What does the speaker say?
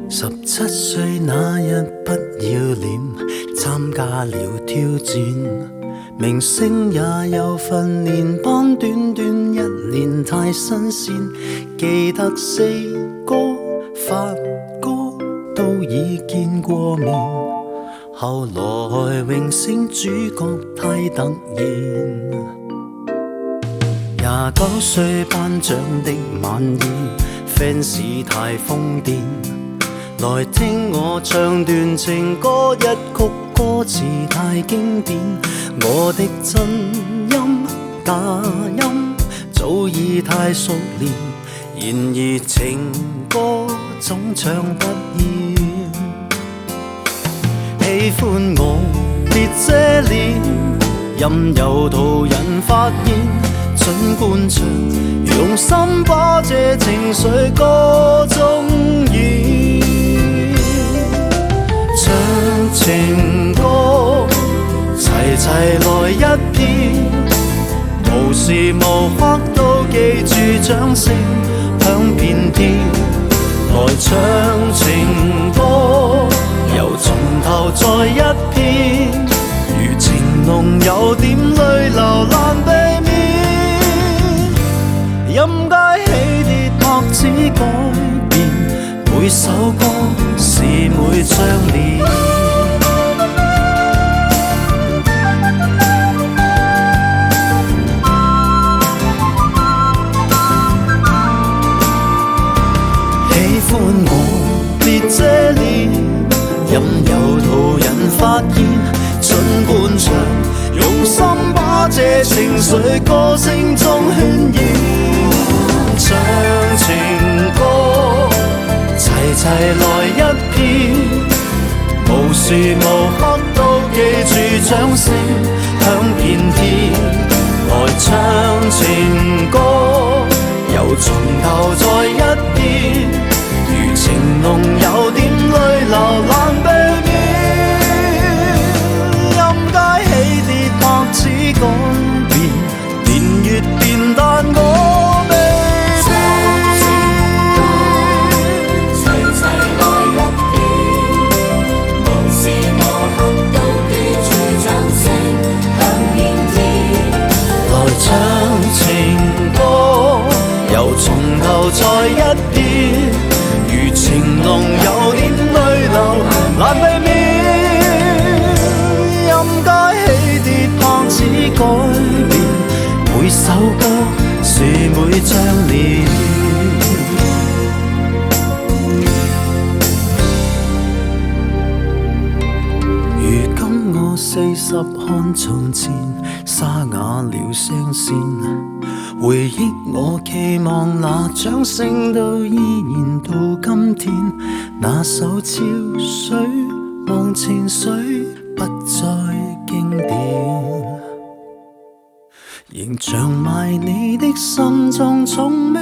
17歲那日不要臉，參加了挑戰，明星也有訓練班，短短1年太新鮮。記得四哥、發哥都已見過面，後來榮升主角太突然。29歲頒獎的晚宴，fans 太瘋癲，來聽我唱段情歌，一曲歌詞太經典。我的真音假音早已太熟練，然而情歌總唱不厭。喜歡我別遮臉，任由途人發現。儘管唱，用心把這情緒歌中演。唱情歌，齊齊來一遍，無時無刻都記住掌聲響遍天。來唱情歌，由從頭再一遍，如情濃有點淚流難避免。任街起跌拍子改變，每首歌是每張臉。喜歡我別遮臉，任由途人發現。儘管唱，用心把這情緒歌聲中渲染。唱情歌，齊齊來一遍，無時無刻都記住掌聲響遍天。來唱情歌，由從頭再一遍，如情濃有點淚流難避免。任街起跌拍子改變，年月變但我未。唱情歌，由從頭再一遍，如情濃有點淚流難避免。任街起跌拍子改變，每首歌是每張臉。如今我40看從前，沙啞了聲線，回憶我期望那掌聲都依然到今天。那首潮水忘情水不再經典，仍像埋你的心中從未